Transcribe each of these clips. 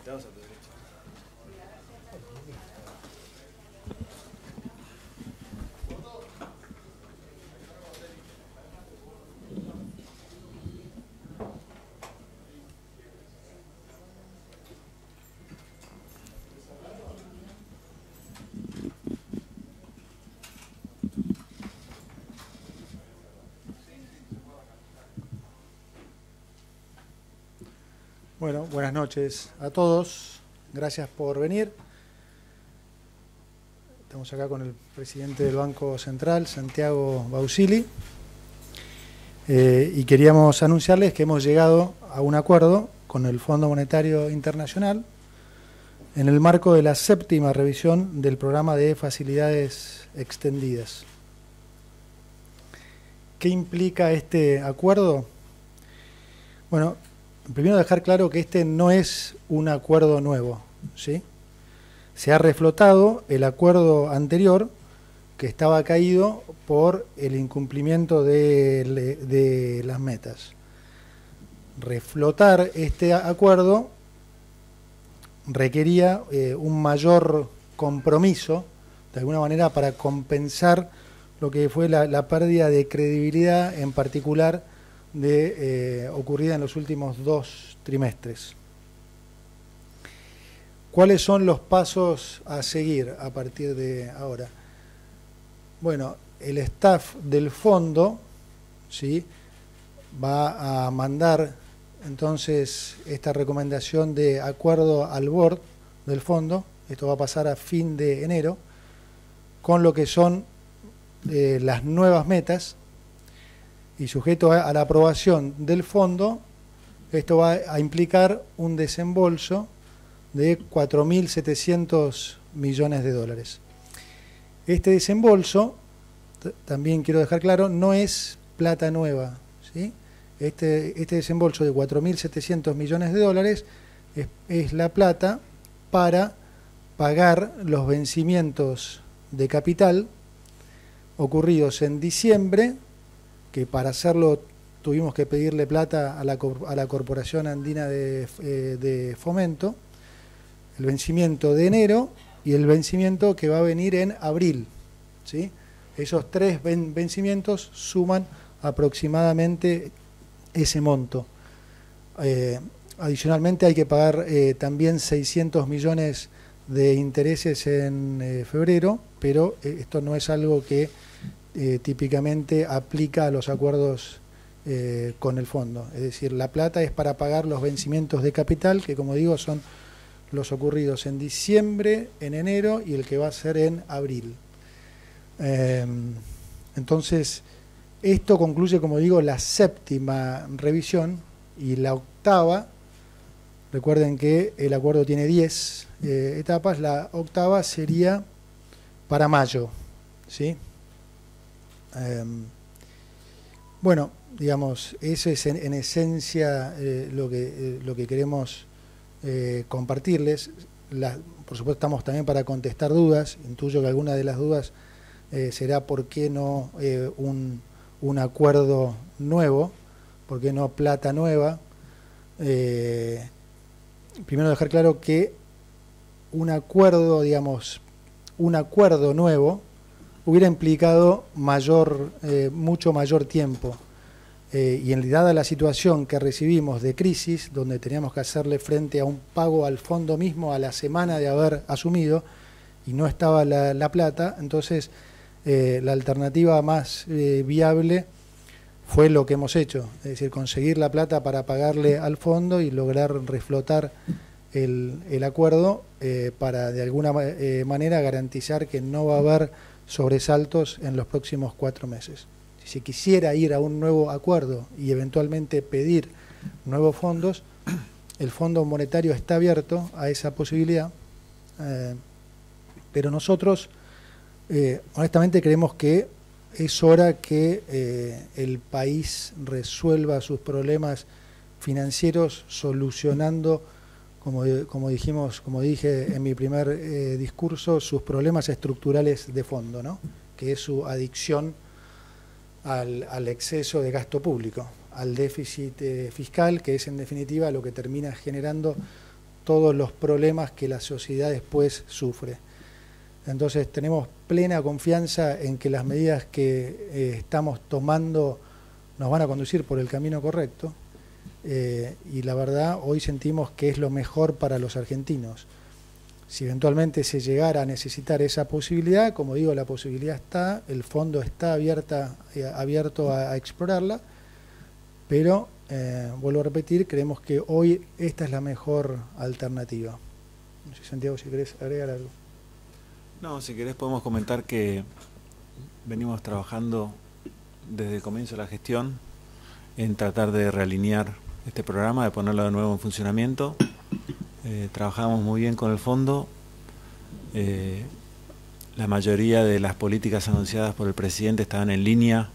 Invitados a tu derecha. Bueno, buenas noches a todos. Gracias por venir. Estamos acá con el presidente del Banco Central, Santiago Bausili. Y queríamos anunciarles que hemos llegado a un acuerdo con el Fondo Monetario Internacional en el marco de la 7ª revisión del programa de facilidades extendidas. ¿Qué implica este acuerdo? Bueno, primero dejar claro que este no es un acuerdo nuevo, ¿sí? Se ha reflotado el acuerdo anterior que estaba caído por el incumplimiento de las metas. Reflotar este acuerdo requería un mayor compromiso, de alguna manera, para compensar lo que fue la pérdida de credibilidad, en particular ocurrida en los últimos 2 trimestres. ¿Cuáles son los pasos a seguir a partir de ahora? Bueno, el staff del fondo, ¿sí?, va a mandar entonces esta recomendación de acuerdo al board del fondo. Esto va a pasar a fin de enero, con lo que son las nuevas metas, y sujeto a la aprobación del fondo, esto va a implicar un desembolso de 4.700 millones de dólares. Este desembolso, también quiero dejar claro, no es plata nueva, ¿sí? Este desembolso de 4.700 millones de dólares es la plata para pagar los vencimientos de capital ocurridos en diciembre, que para hacerlo tuvimos que pedirle plata a la Corporación Andina de Fomento, el vencimiento de enero y el vencimiento que va a venir en abril, ¿sí? Esos 3 vencimientos suman aproximadamente ese monto. Adicionalmente hay que pagar también 600 millones de intereses en febrero, pero esto no es algo que típicamente aplica a los acuerdos con el fondo. Es decir, la plata es para pagar los vencimientos de capital, que como digo son los ocurridos en diciembre, en enero y el que va a ser en abril. Entonces, esto concluye, como digo, la 7ª revisión, y la 8ª, recuerden que el acuerdo tiene 10 etapas, la 8ª sería para mayo, ¿sí? Bueno, digamos, eso es en esencia lo que queremos compartirles. Por supuesto, estamos también para contestar dudas. Intuyo que alguna de las dudas será por qué no un acuerdo nuevo, por qué no plata nueva. Primero dejar claro que un acuerdo, digamos, un acuerdo nuevo hubiera implicado mucho mayor tiempo. Y en dada la situación que recibimos de crisis, donde teníamos que hacerle frente a un pago al fondo mismo a la semana de haber asumido, y no estaba la plata, entonces la alternativa más viable fue lo que hemos hecho, es decir, conseguir la plata para pagarle al fondo y lograr reflotar el acuerdo para de alguna manera garantizar que no va a haber sobresaltos en los próximos 4 meses. Si se quisiera ir a un nuevo acuerdo y eventualmente pedir nuevos fondos, el Fondo Monetario está abierto a esa posibilidad, pero nosotros honestamente creemos que es hora que el país resuelva sus problemas financieros solucionando, como dije en mi primer discurso, sus problemas estructurales de fondo, ¿no?, que es su adicción al exceso de gasto público, al déficit fiscal, que es en definitiva lo que termina generando todos los problemas que la sociedad después sufre. Entonces tenemos plena confianza en que las medidas que estamos tomando nos van a conducir por el camino correcto, y la verdad hoy sentimos que es lo mejor para los argentinos. Si eventualmente se llegara a necesitar esa posibilidad, como digo, la posibilidad está, el fondo está abierto a explorarla, pero vuelvo a repetir, creemos que hoy esta es la mejor alternativa. No sé, Santiago, si querés agregar algo. No, si querés podemos comentar que venimos trabajando desde el comienzo de la gestión en tratar de realinear este programa, de ponerlo de nuevo en funcionamiento. Trabajamos muy bien con el fondo. La mayoría de las políticas anunciadas por el presidente estaban en línea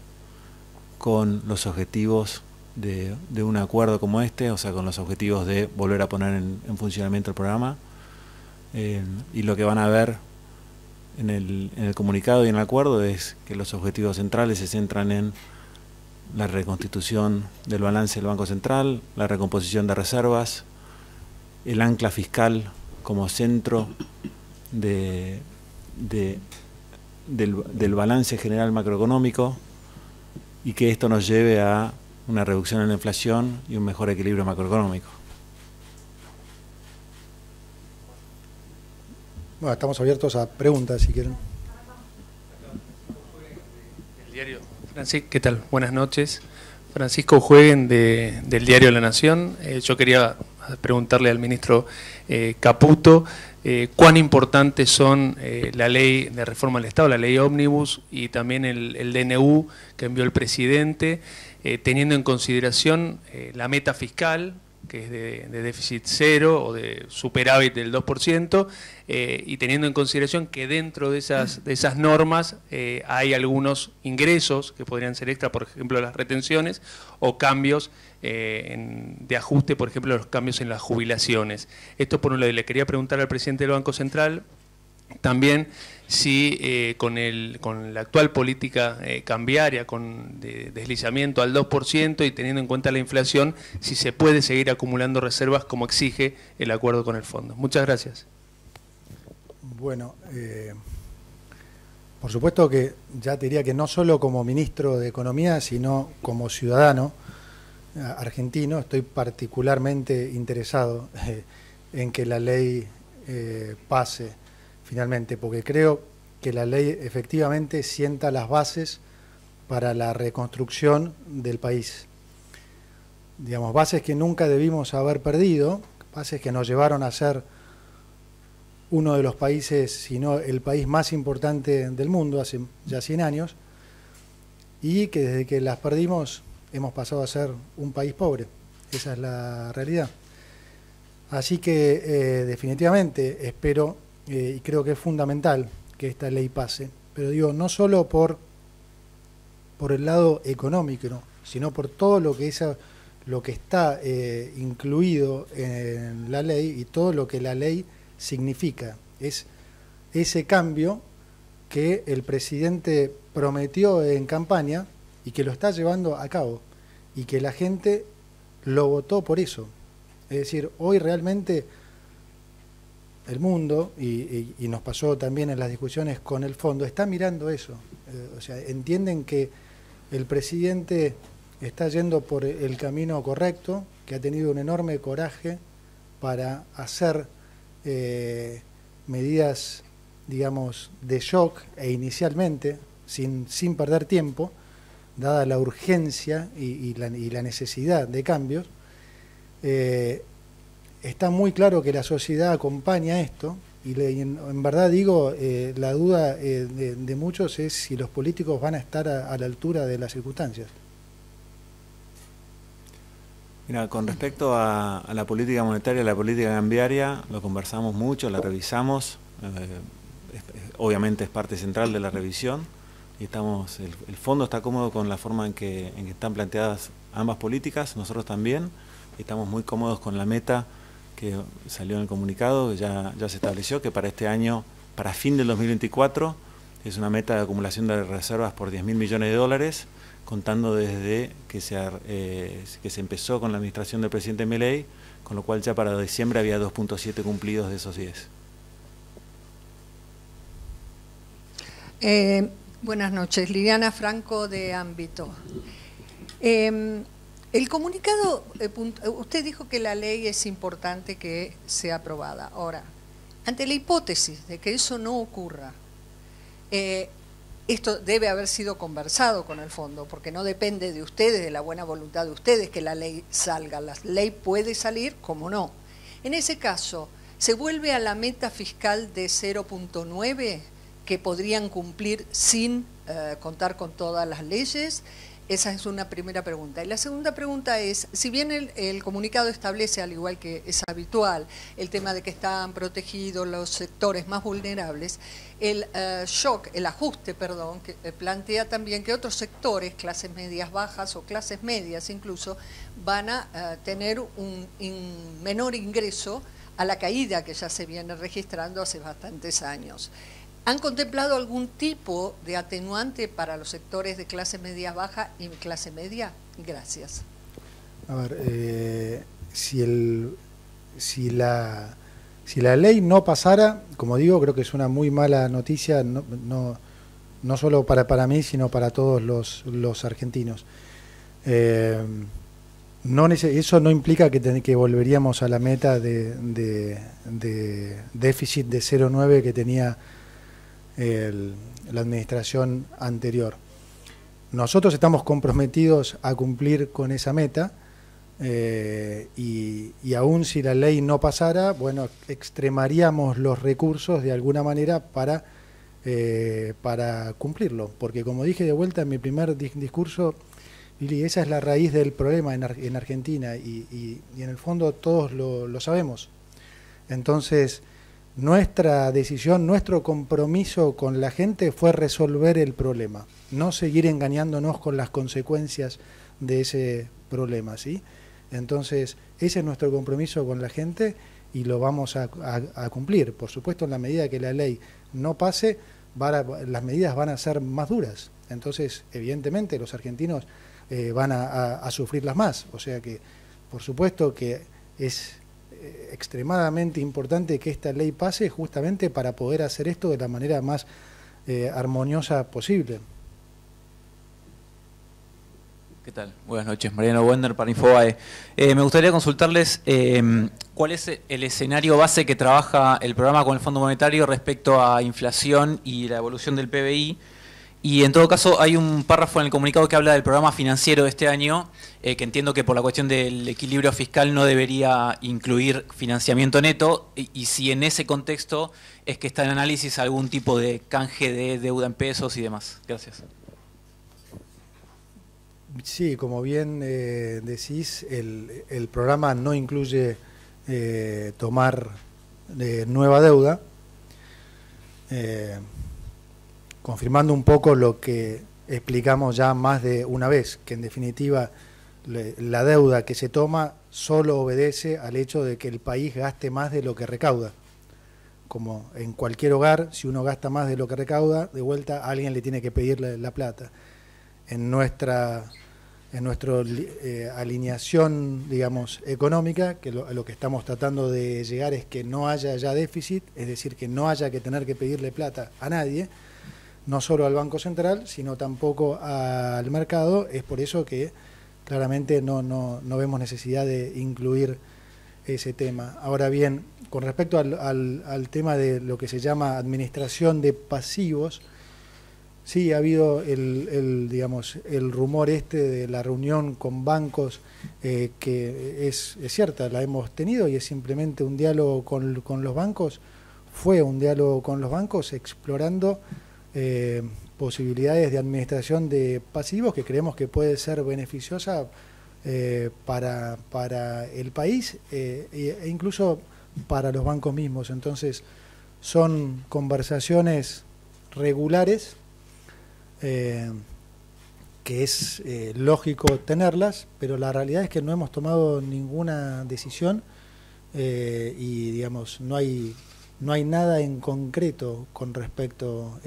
con los objetivos de un acuerdo como este, o sea, con los objetivos de volver a poner en funcionamiento el programa. Y lo que van a ver en el comunicado y en el acuerdo es que los objetivos centrales se centran en la reconstitución del balance del Banco Central, la recomposición de reservas, el ancla fiscal como centro del balance general macroeconómico, y que esto nos lleve a una reducción en la inflación y un mejor equilibrio macroeconómico. Bueno, estamos abiertos a preguntas, si quieren. El diario Francisco, ¿qué tal? Buenas noches. Francisco Jueguen del diario La Nación. Yo quería preguntarle al ministro Caputo cuán importantes son la ley de reforma del Estado, la ley ómnibus, y también el DNU que envió el presidente, teniendo en consideración la meta fiscal, que es de déficit cero o de superávit del 2%, y teniendo en consideración que dentro de esas normas hay algunos ingresos que podrían ser extra, por ejemplo las retenciones, o cambios de ajuste, por ejemplo los cambios en las jubilaciones. Esto por un lado. Le quería preguntar al presidente del Banco Central también si con la actual política cambiaria, con deslizamiento al 2% y teniendo en cuenta la inflación, si se puede seguir acumulando reservas como exige el acuerdo con el fondo. Muchas gracias. Bueno, por supuesto que ya te diría que no solo como ministro de Economía, sino como ciudadano argentino, estoy particularmente interesado en que la ley pase finalmente, porque creo que la ley efectivamente sienta las bases para la reconstrucción del país. Digamos, bases que nunca debimos haber perdido, bases que nos llevaron a ser uno de los países, si no el país más importante del mundo hace ya 100 años, y que desde que las perdimos hemos pasado a ser un país pobre. Esa es la realidad. Así que definitivamente espero y creo que es fundamental que esta ley pase, pero digo, no solo por el lado económico, ¿no?, sino por todo lo que está incluido en la ley y todo lo que la ley significa. Es ese cambio que el presidente prometió en campaña y que lo está llevando a cabo, y que la gente lo votó por eso. Es decir, hoy realmente el mundo, y nos pasó también en las discusiones con el fondo, está mirando eso. O sea, entienden que el presidente está yendo por el camino correcto, que ha tenido un enorme coraje para hacer medidas, digamos, de shock, e inicialmente, sin perder tiempo, dada la urgencia y la necesidad de cambios. Está muy claro que la sociedad acompaña esto, y en verdad digo, la duda de muchos es si los políticos van a estar a la altura de las circunstancias. Mira, con respecto a la política monetaria, la política cambiaria, lo conversamos mucho, la revisamos, obviamente es parte central de la revisión, y el fondo está cómodo con la forma en que están planteadas ambas políticas, nosotros también, y estamos muy cómodos con la meta que salió en el comunicado, que ya se estableció, que para este año, para fin del 2024, es una meta de acumulación de reservas por 10.000 millones de dólares, contando desde que se empezó con la administración del presidente Milei, con lo cual ya para diciembre había 2.7 cumplidos de esos 10. Buenas noches, Liliana Franco de Ámbito. El comunicado, usted dijo que la ley es importante que sea aprobada. Ahora, ante la hipótesis de que eso no ocurra, esto debe haber sido conversado con el fondo, porque no depende de ustedes, de la buena voluntad de ustedes, que la ley salga. La ley puede salir, como no. En ese caso, ¿se vuelve a la meta fiscal de 0.9 que podrían cumplir sin contar con todas las leyes? Esa es una primera pregunta. Y la segunda pregunta es, si bien el comunicado establece, al igual que es habitual, el tema de que están protegidos los sectores más vulnerables, el ajuste, que plantea también que otros sectores, clases medias bajas o clases medias incluso, van a tener un menor ingreso a la caída que ya se viene registrando hace bastantes años. ¿Han contemplado algún tipo de atenuante para los sectores de clase media baja y clase media? Gracias. A ver, si la ley no pasara, como digo, creo que es una muy mala noticia, no solo para mí, sino para todos los argentinos. Eso no implica que volveríamos a la meta de déficit de 0,9 que tenía la administración anterior. Nosotros estamos comprometidos a cumplir con esa meta y aún si la ley no pasara, bueno, extremaríamos los recursos de alguna manera para cumplirlo, porque como dije de vuelta en mi primer discurso, Lili, esa es la raíz del problema en Argentina y en el fondo todos lo sabemos. Entonces, nuestra decisión, nuestro compromiso con la gente fue resolver el problema, no seguir engañándonos con las consecuencias de ese problema, ¿sí? Entonces, ese es nuestro compromiso con la gente y lo vamos a cumplir. Por supuesto, en la medida que la ley no pase, las medidas van a ser más duras. Entonces, evidentemente, los argentinos van a sufrirlas más. O sea que, por supuesto que es extremadamente importante que esta ley pase justamente para poder hacer esto de la manera más armoniosa posible. ¿Qué tal? Buenas noches, Mariano Wender para Infobae. Me gustaría consultarles cuál es el escenario base que trabaja el programa con el Fondo Monetario respecto a inflación y la evolución del PBI. Y en todo caso hay un párrafo en el comunicado que habla del programa financiero de este año, que entiendo que por la cuestión del equilibrio fiscal no debería incluir financiamiento neto, y si en ese contexto es que está en análisis algún tipo de canje de deuda en pesos y demás. Gracias. Sí, como bien decís, el programa no incluye tomar nueva deuda, confirmando un poco lo que explicamos ya más de una vez, que en definitiva la deuda que se toma solo obedece al hecho de que el país gaste más de lo que recauda. Como en cualquier hogar, si uno gasta más de lo que recauda, de vuelta a alguien le tiene que pedir la plata. En nuestra alineación, digamos, económica, que lo que estamos tratando de llegar es que no haya ya déficit, es decir, que no haya que tener que pedirle plata a nadie, no solo al Banco Central, sino tampoco al mercado. Es por eso que claramente no vemos necesidad de incluir ese tema. Ahora bien, con respecto al tema de lo que se llama administración de pasivos, sí ha habido el rumor de la reunión con bancos, que es cierta, la hemos tenido y es simplemente un diálogo con los bancos. Fue un diálogo con los bancos explorando posibilidades de administración de pasivos que creemos que puede ser beneficiosa para el país e incluso para los bancos mismos. Entonces son conversaciones regulares que es lógico tenerlas, pero la realidad es que no hemos tomado ninguna decisión y digamos no hay nada en concreto con respecto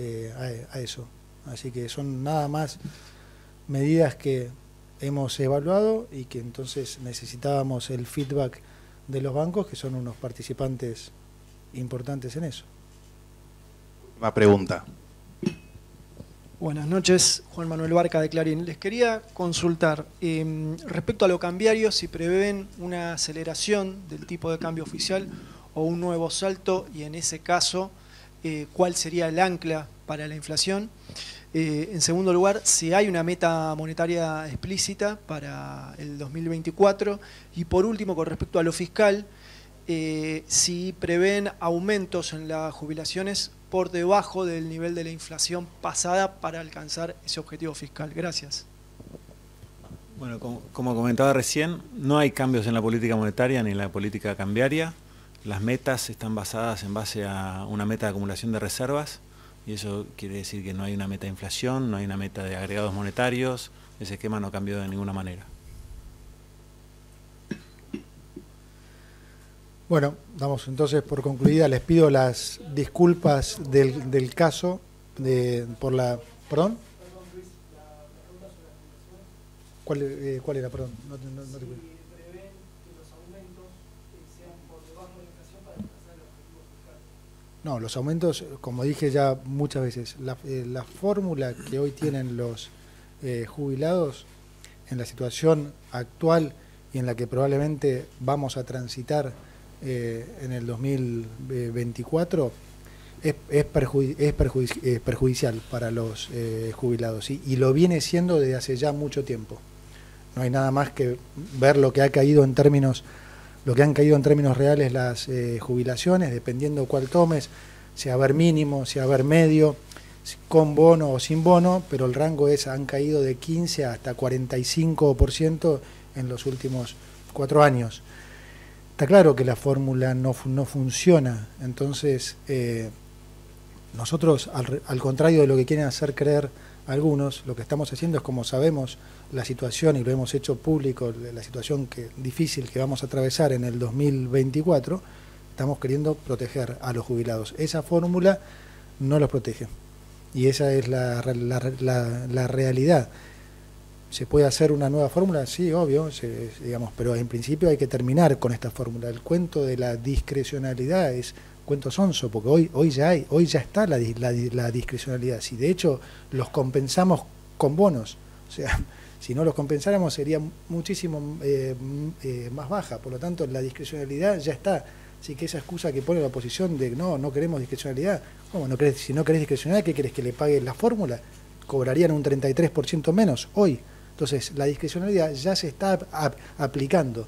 a eso. Así que son nada más medidas que hemos evaluado y que entonces necesitábamos el feedback de los bancos, que son unos participantes importantes en eso. Última pregunta. Buenas noches, Juan Manuel Barca de Clarín. Les quería consultar, respecto a lo cambiario, si prevén una aceleración del tipo de cambio oficial o un nuevo salto, y en ese caso, ¿cuál sería el ancla para la inflación? En segundo lugar, si hay una meta monetaria explícita para el 2024. Y por último, con respecto a lo fiscal, si prevén aumentos en las jubilaciones por debajo del nivel de la inflación pasada para alcanzar ese objetivo fiscal. Gracias. Bueno, como comentaba recién, no hay cambios en la política monetaria ni en la política cambiaria. Las metas están basadas en base a una meta de acumulación de reservas, y eso quiere decir que no hay una meta de inflación, no hay una meta de agregados monetarios. Ese esquema no cambió de ninguna manera. Bueno, damos entonces por concluida. Les pido las disculpas del caso por la... ¿Perdón? ¿Cuál era? Perdón. No te escucho. No, los aumentos, como dije ya muchas veces, la fórmula que hoy tienen los jubilados en la situación actual y en la que probablemente vamos a transitar en el 2024 es perjudicial para los jubilados, ¿sí? Y lo viene siendo desde hace ya mucho tiempo. No hay nada más que ver lo que ha caído en términos, lo que han caído en términos reales las jubilaciones, dependiendo cuál tomes, si haber mínimo, si haber medio, con bono o sin bono, pero el rango han caído de 15 hasta 45% en los últimos 4 años. Está claro que la fórmula no funciona, entonces nosotros, al contrario de lo que quieren hacer creer algunos, lo que estamos haciendo es, como sabemos la situación, y lo hemos hecho público, la situación difícil que vamos a atravesar en el 2024, estamos queriendo proteger a los jubilados. Esa fórmula no los protege, y esa es la realidad. ¿Se puede hacer una nueva fórmula? Sí, obvio, digamos, pero en principio hay que terminar con esta fórmula. El cuento de la discrecionalidad es cuento sonso, porque hoy ya está la discrecionalidad. Si de hecho los compensamos con bonos, o sea, si no los compensáramos sería muchísimo más baja. Por lo tanto, la discrecionalidad ya está. Así que esa excusa que pone la oposición de no queremos discrecionalidad, ¿cómo no querés? Si no querés discrecionalidad, ¿qué querés? ¿Que le pague la fórmula? Cobrarían un 33% menos hoy. Entonces, la discrecionalidad ya se está aplicando,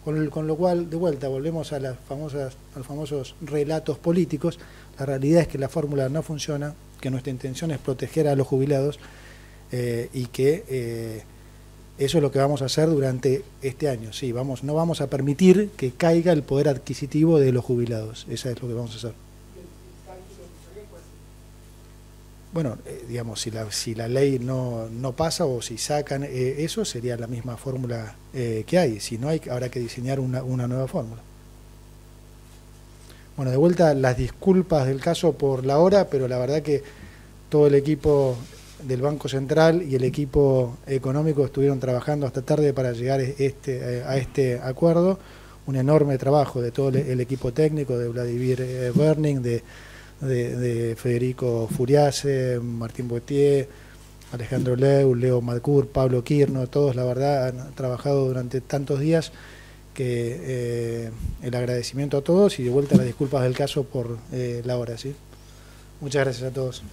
con lo cual, de vuelta, volvemos a los famosos relatos políticos. La realidad es que la fórmula no funciona, que nuestra intención es proteger a los jubilados y que eso es lo que vamos a hacer durante este año. Sí, no vamos a permitir que caiga el poder adquisitivo de los jubilados. Eso es lo que vamos a hacer. Bueno, digamos, si la ley no pasa o si sacan eso, sería la misma fórmula que hay. Si no hay, habrá que diseñar una nueva fórmula. Bueno, de vuelta, las disculpas del caso por la hora, pero la verdad que todo el equipo del Banco Central y el equipo económico estuvieron trabajando hasta tarde para llegar a este acuerdo. Un enorme trabajo de todo el equipo técnico, de Vladimir Berning, de Federico Furiase, Martín Boetier, Alejandro Leo Madcour, Pablo Quirno, todos la verdad han trabajado durante tantos días que el agradecimiento a todos y de vuelta las disculpas del caso por la hora, ¿sí? Muchas gracias a todos.